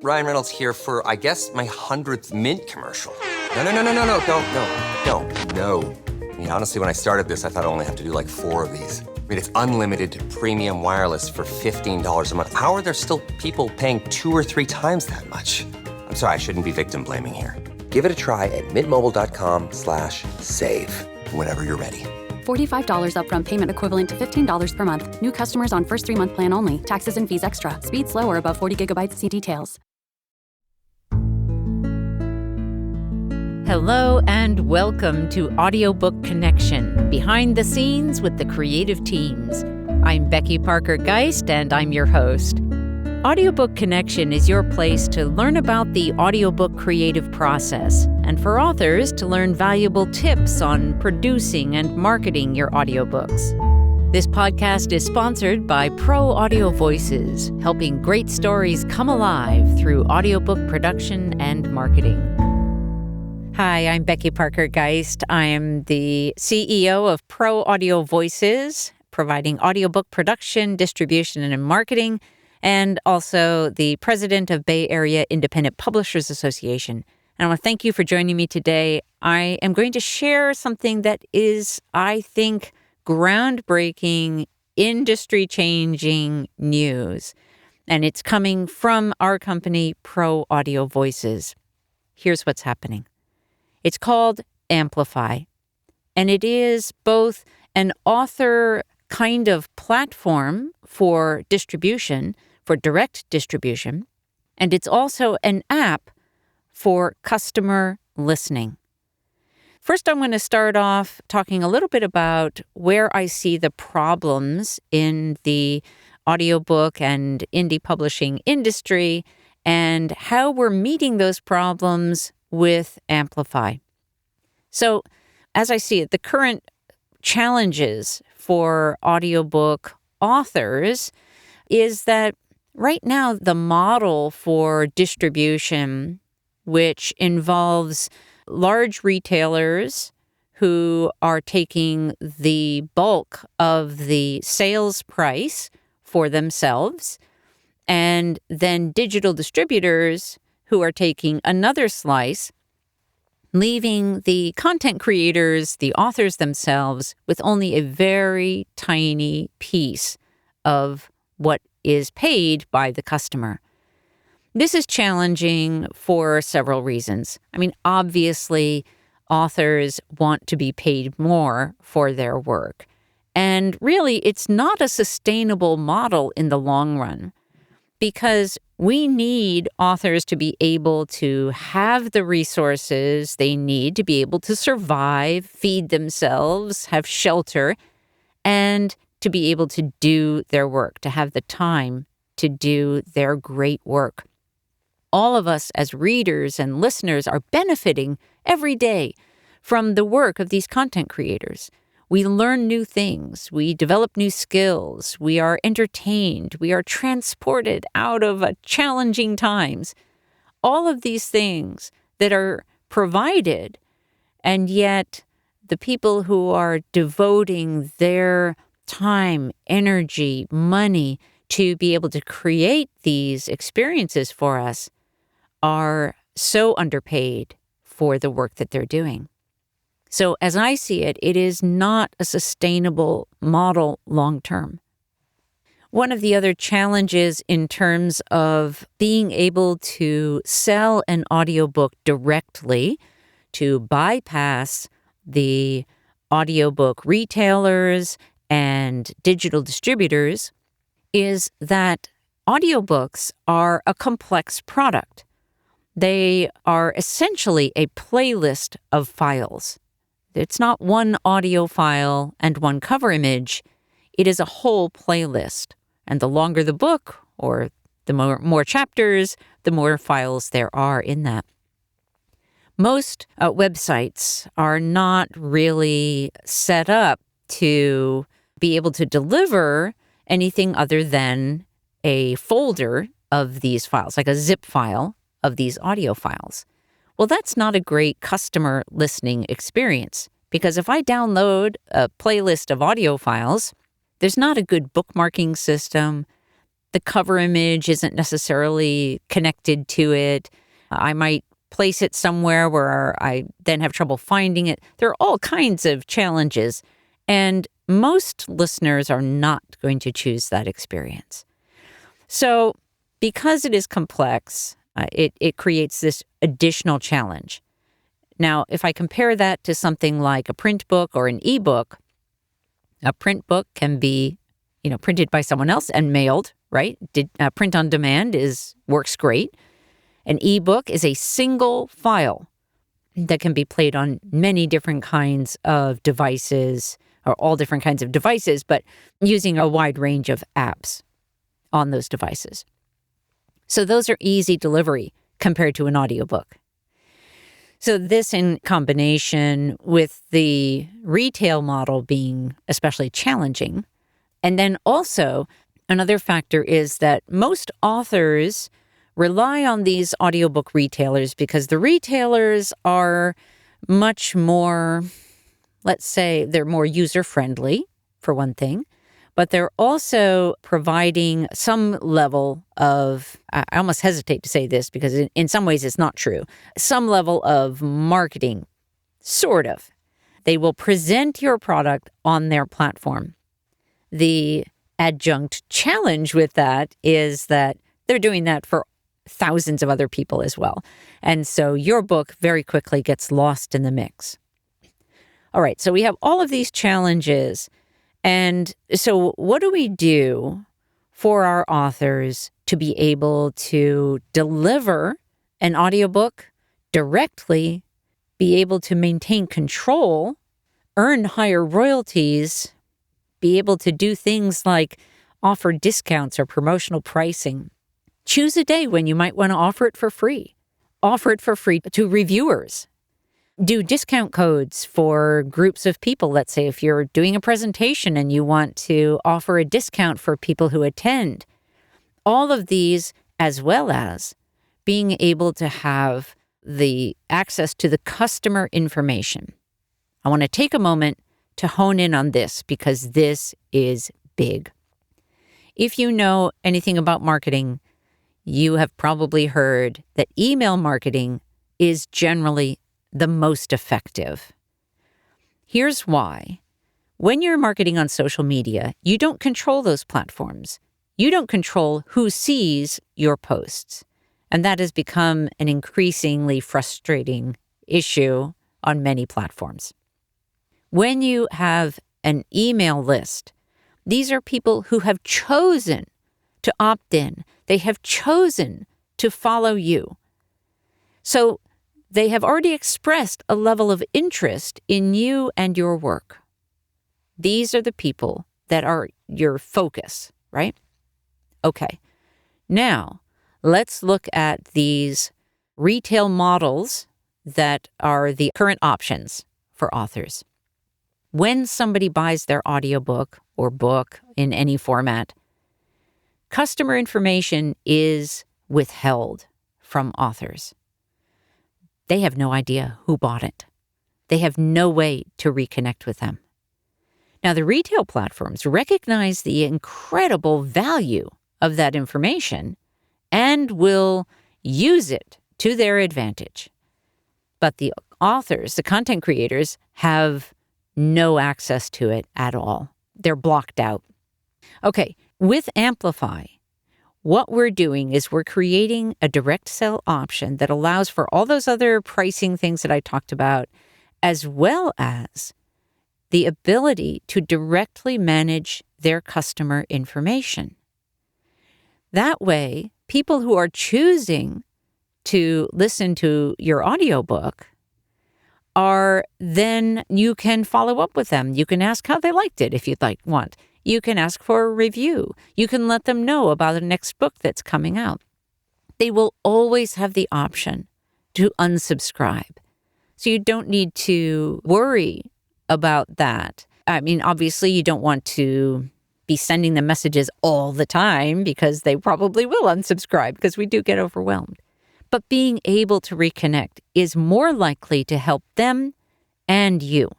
Ryan Reynolds here for, I guess, my 100th Mint commercial. No, don't. I mean, honestly, when I started this, I thought I only have to do like 4 of these. I mean, it's unlimited premium wireless for $15 a month. How are there still people paying 2 or 3 times that much? I'm sorry, I shouldn't be victim blaming here. Give it a try at mintmobile.com/save. Whenever you're ready. $45 upfront payment equivalent to $15 per month. New customers on first 3-month plan only. Taxes and fees extra. Speed slower above 40 gigabytes. See details. Hello and welcome to Audiobook Connection, behind the scenes with the creative teams. I'm Becky Parker-Geist and I'm your host. Audiobook Connection is your place to learn about the audiobook creative process and for authors to learn valuable tips on producing and marketing your audiobooks. This podcast is sponsored by Pro Audio Voices, helping great stories come alive through audiobook production and marketing. Hi, I'm Becky Parker-Geist. I am the CEO of Pro Audio Voices, providing audiobook production, distribution, and marketing, and also the president of Bay Area Independent Publishers Association. And I want to thank you for joining me today. I am going to share something that is, I think, groundbreaking, industry-changing news. And it's coming from our company, Pro Audio Voices. Here's what's happening. It's called AMPlify, and it is both an author kind of platform for distribution, for direct distribution, and it's also an app for customer listening. First, I'm going to start off talking a little bit about where I see the problems in the audiobook and indie publishing industry and how we're meeting those problems with AMPlify. So, as I see it, the current challenges for audiobook authors is that right now the model for distribution, which involves large retailers who are taking the bulk of the sales price for themselves, and then digital distributors who are taking another slice, leaving the content creators, the authors themselves, with only a very tiny piece of what is paid by the customer. This is challenging for several reasons. I mean, obviously, authors want to be paid more for their work. And really, it's not a sustainable model in the long run, because we need authors to be able to have the resources they need to be able to survive, feed themselves, have shelter, and to be able to do their work, to have the time to do their great work. All of us as readers and listeners are benefiting every day from the work of these content creators. We learn new things, we develop new skills, we are entertained, we are transported out of challenging times. All of these things that are provided, and yet the people who are devoting their time, energy, money to be able to create these experiences for us are so underpaid for the work that they're doing. So as I see it, it is not a sustainable model long-term. One of the other challenges in terms of being able to sell an audiobook directly, to bypass the audiobook retailers and digital distributors, is that audiobooks are a complex product. They are essentially a playlist of files. It's not one audio file and one cover image. It is a whole playlist. And the longer the book, or the more chapters, the more files there are in that. Most websites are not really set up to be able to deliver anything other than a folder of these files, like a zip file of these audio files. Well, that's not a great customer listening experience, because if I download a playlist of audio files, there's not a good bookmarking system. the cover image isn't necessarily connected to it. I might place it somewhere where I then have trouble finding it. There are all kinds of challenges, and most listeners are not going to choose that experience. So because it is complex, it creates this additional challenge. Now, if I compare that to something like a print book or an ebook, a print book can be, printed by someone else and mailed, right? Print on demand works great. An ebook is a single file that can be played on many different kinds of devices, or all different kinds of devices, but using a wide range of apps on those devices. So those are easy delivery compared to an audiobook. So this, in combination with the retail model being especially challenging, and then also another factor is that most authors rely on these audiobook retailers because the retailers are much more, let's say, they're more user-friendly, for one thing, but they're also providing some level of, I almost hesitate to say this because in some ways it's not true, some level of marketing, sort of. They will present your product on their platform. The adjunct challenge with that is that they're doing that for thousands of other people as well. And so your book very quickly gets lost in the mix. All right, so we have all of these challenges. And so what do we do for our authors to be able to deliver an audiobook directly, be able to maintain control, earn higher royalties, be able to do things like offer discounts or promotional pricing? Choose a day when you might want to offer it for free. Offer it for free to reviewers. Do discount codes for groups of people. Let's say if you're doing a presentation and you want to offer a discount for people who attend. All of these, as well as being able to have the access to the customer information. I want to take a moment to hone in on this because this is big. If you know anything about marketing, you have probably heard that email marketing is generally the most effective. Here's why. When you're marketing on social media, you don't control those platforms. You don't control who sees your posts. And that has become an increasingly frustrating issue on many platforms. When you have an email list, these are people who have chosen to opt in. They have chosen to follow you. So they have already expressed a level of interest in you and your work. These are the people that are your focus, right? Okay. Now, let's look at these retail models that are the current options for authors. When somebody buys their audiobook or book in any format, customer information is withheld from authors. They have no idea who bought it. They have no way to reconnect with them. Now, the retail platforms recognize the incredible value of that information and will use it to their advantage. But the authors, the content creators, have no access to it at all. They're blocked out. Okay, with AMPlify, what we're doing is we're creating a direct sell option that allows for all those other pricing things that I talked about, as well as the ability to directly manage their customer information. That way, people who are choosing to listen to your audiobook then you can follow up with them. You can ask how they liked it if you'd want. You can ask for a review. You can let them know about the next book that's coming out. They will always have the option to unsubscribe. So you don't need to worry about that. I mean, obviously, you don't want to be sending them messages all the time because they probably will unsubscribe because we do get overwhelmed. But being able to reconnect is more likely to help them and you.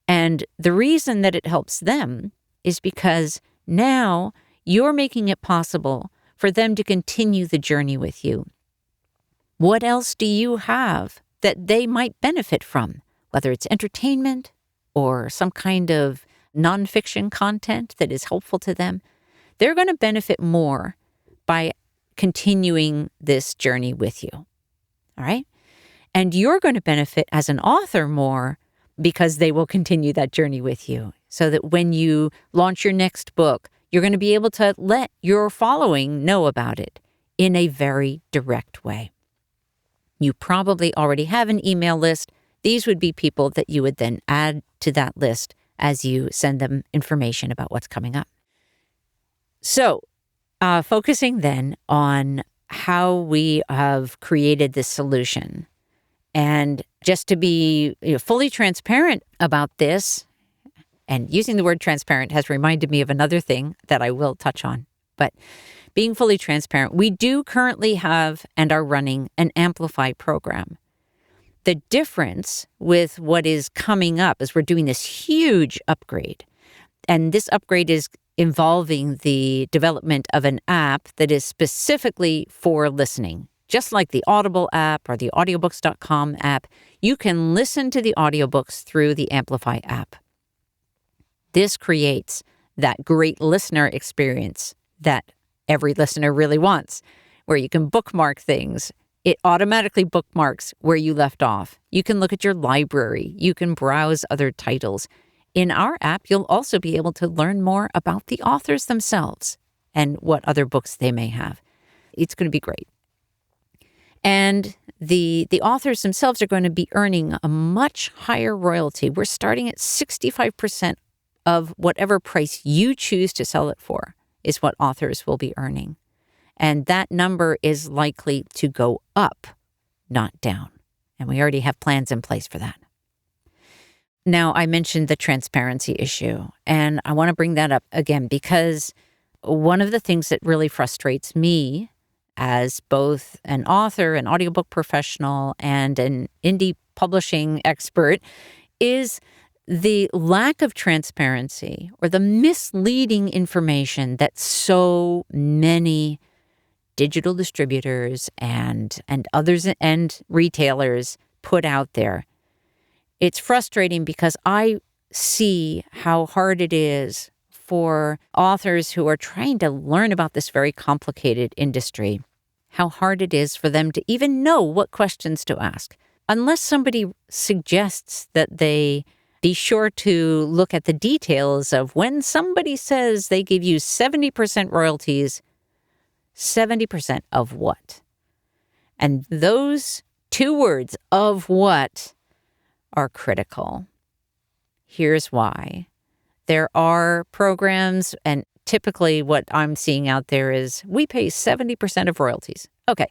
And the reason that it helps them is because now you're making it possible for them to continue the journey with you. What else do you have that they might benefit from, whether it's entertainment or some kind of nonfiction content that is helpful to them? They're going to benefit more by continuing this journey with you. All right? And you're going to benefit as an author more because they will continue that journey with you. So that when you launch your next book, you're going to be able to let your following know about it in a very direct way. You probably already have an email list. These would be people that you would then add to that list as you send them information about what's coming up. So, focusing then on how we have created this solution. And just to be fully transparent about this, and using the word transparent has reminded me of another thing that I will touch on. But being fully transparent, we do currently have and are running an AMPlify program. The difference with what is coming up is we're doing this huge upgrade. And this upgrade is involving the development of an app that is specifically for listening. Just like the Audible app or the audiobooks.com app, you can listen to the audiobooks through the AMPlify app. This creates that great listener experience that every listener really wants, where you can bookmark things. It automatically bookmarks where you left off. You can look at your library. You can browse other titles. In our app, you'll also be able to learn more about the authors themselves and what other books they may have. It's going to be great. And the authors themselves are going to be earning a much higher royalty. We're starting at 65% of whatever price you choose to sell it for is what authors will be earning. And that number is likely to go up, not down. And we already have plans in place for that. Now, I mentioned the transparency issue, and I want to bring that up again because one of the things that really frustrates me as both an author, an audiobook professional, and an indie publishing expert is the lack of transparency or the misleading information that so many digital distributors and others and retailers put out there. It's frustrating because I see how hard it is for authors who are trying to learn about this very complicated industry, how hard it is for them to even know what questions to ask. Unless somebody suggests that they be sure to look at the details of when somebody says they give you 70% royalties, 70% of what? And those two words, of what, are critical. Here's why. There are programs, and typically what I'm seeing out there is we pay 70% of royalties. Okay,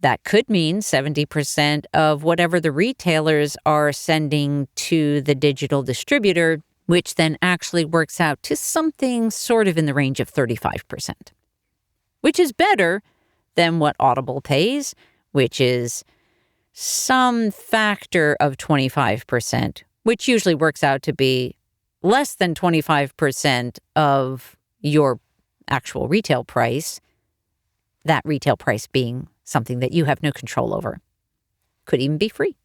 that could mean 70% of whatever the retailers are sending to the digital distributor, which then actually works out to something sort of in the range of 35%, which is better than what Audible pays, which is some factor of 25%, which usually works out to be less than 25% of your actual retail price, that retail price being something that you have no control over. Could even be free.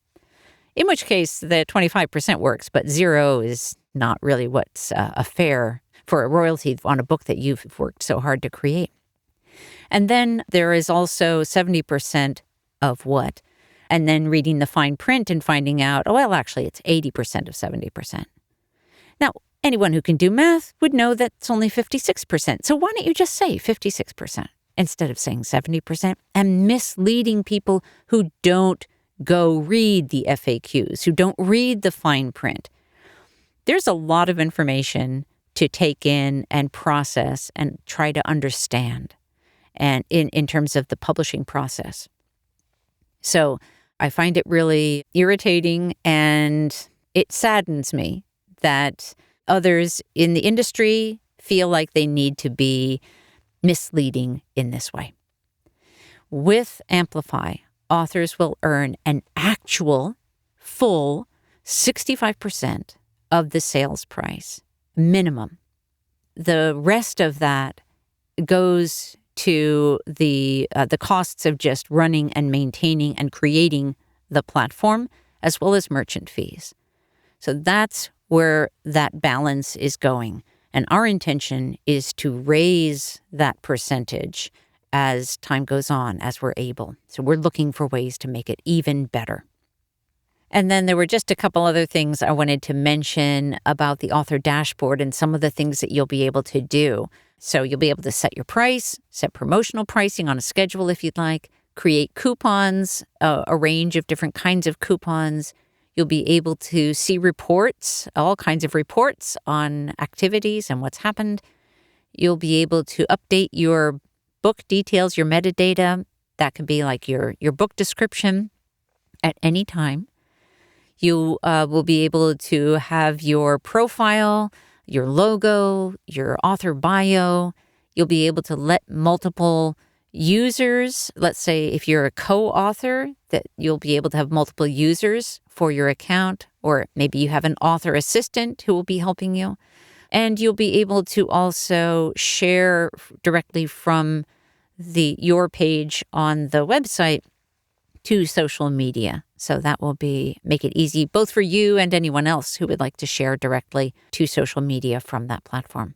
In which case, the 25% works, but zero is not really what's a fair for a royalty on a book that you've worked so hard to create. And then there is also 70% of what? And then reading the fine print and finding out, oh, well, actually, it's 80% of 70%. Now, anyone who can do math would know that it's only 56%. So why don't you just say 56% instead of saying 70% and misleading people who don't go read the FAQs, who don't read the fine print? There's a lot of information to take in and process and try to understand, and in terms of the publishing process. So I find it really irritating, and it saddens me that others in the industry feel like they need to be misleading in this way. With AMPlify, authors will earn an actual full 65% of the sales price, minimum. The rest of that goes to the costs of just running and maintaining and creating the platform, as well as merchant fees. So that's where that balance is going. And our intention is to raise that percentage as time goes on, as we're able. So we're looking for ways to make it even better. And then there were just a couple other things I wanted to mention about the author dashboard and some of the things that you'll be able to do. So you'll be able to set your price, set promotional pricing on a schedule if you'd like, create coupons, a range of different kinds of coupons. You'll be able to see reports, all kinds of reports on activities and what's happened. You'll be able to update your book details, your metadata. That can be like your book description at any time. You will be able to have your profile, your logo, your author bio. You'll be able to let multiple users, let's say if you're a co-author, that you'll be able to have multiple users for your account, or maybe you have an author assistant who will be helping you. And you'll be able to also share directly from your page on the website to social media. So that will make it easy both for you and anyone else who would like to share directly to social media from that platform.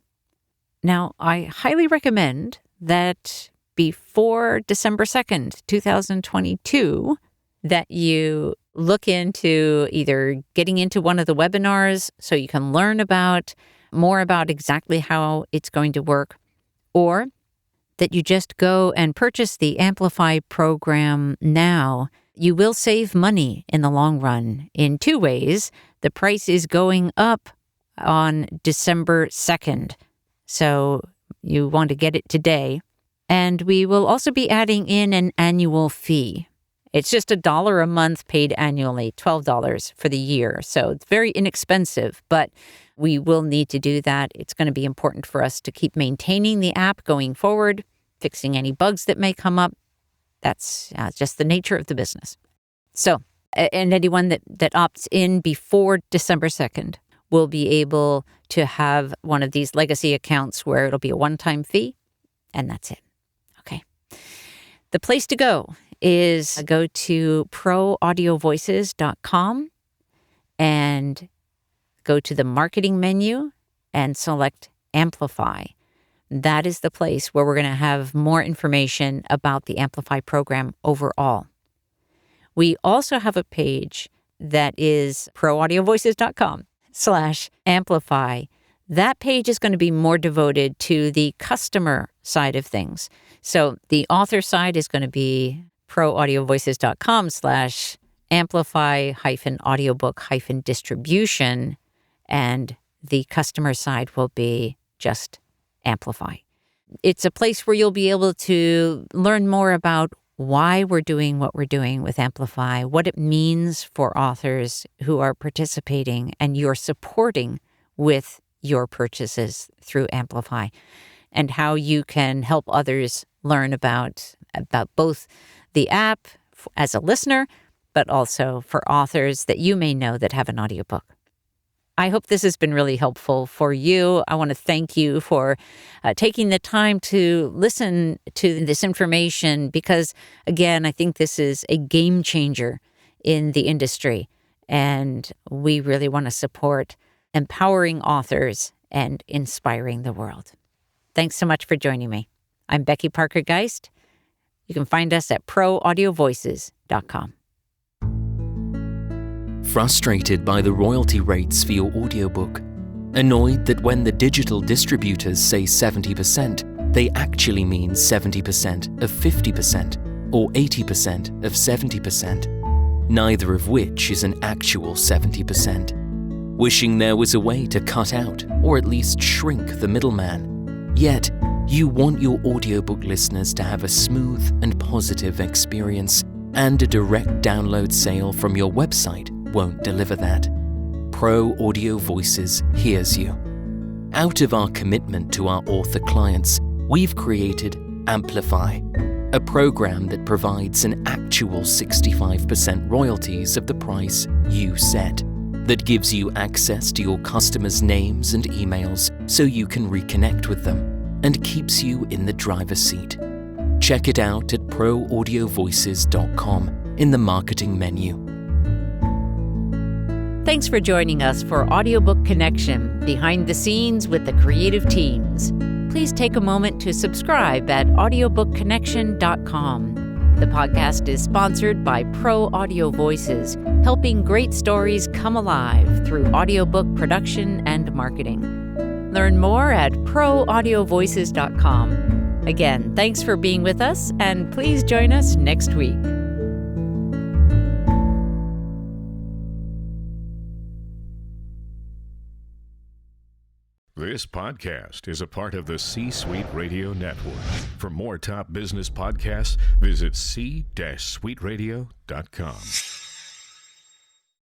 Now, I highly recommend that before December 2nd, 2022, that you look into either getting into one of the webinars so you can learn more about exactly how it's going to work, or that you just go and purchase the AMPlify program now. You will save money in the long run in two ways. The price is going up on December 2nd, so you want to get it today. And we will also be adding in an annual fee. It's just $1 a month paid annually, $12 for the year. So it's very inexpensive, but we will need to do that. It's going to be important for us to keep maintaining the app going forward, fixing any bugs that may come up. That's just the nature of the business. So, and anyone that opts in before December 2nd will be able to have one of these legacy accounts where it'll be a one-time fee, and that's it. Okay. The place to go is go to proaudiovoices.com and go to the marketing menu and select Amplify. That is the place where we're going to have more information about the AMPlify program overall. We also have a page that is proaudiovoices.com/amplify. That page is going to be more devoted to the customer side of things. So the author side is going to be proaudiovoices.com/amplify-audiobook-distribution, and the customer side will be just Amplify. It's a place where you'll be able to learn more about why we're doing what we're doing with Amplify, what it means for authors who are participating and you're supporting with your purchases through Amplify, and how you can help others learn about both the app as a listener, but also for authors that you may know that have an audiobook. I hope this has been really helpful for you. I want to thank you for taking the time to listen to this information because, again, I think this is a game changer in the industry, and we really want to support empowering authors and inspiring the world. Thanks so much for joining me. I'm Becky Parker-Geist. You can find us at proaudiovoices.com. Frustrated by the royalty rates for your audiobook? Annoyed that when the digital distributors say 70%, they actually mean 70% of 50% or 80% of 70%, neither of which is an actual 70%? Wishing there was a way to cut out or at least shrink the middleman. Yet, you want your audiobook listeners to have a smooth and positive experience, and a direct download sale from your website won't deliver that. Pro Audio Voices hears you. Out of our commitment to our author clients, we've created AMPlify, a program that provides an actual 65% royalties of the price you set, that gives you access to your customers' names and emails so you can reconnect with them, and keeps you in the driver's seat. Check it out at proaudiovoices.com in the marketing menu. Thanks for joining us for Audiobook Connection, behind the scenes with the creative teams. Please take a moment to subscribe at audiobookconnection.com. The podcast is sponsored by Pro Audio Voices, helping great stories come alive through audiobook production and marketing. Learn more at proaudiovoices.com. Again, thanks for being with us, and please join us next week. This podcast is a part of the C-Suite Radio Network. For more top business podcasts, visit c-suiteradio.com.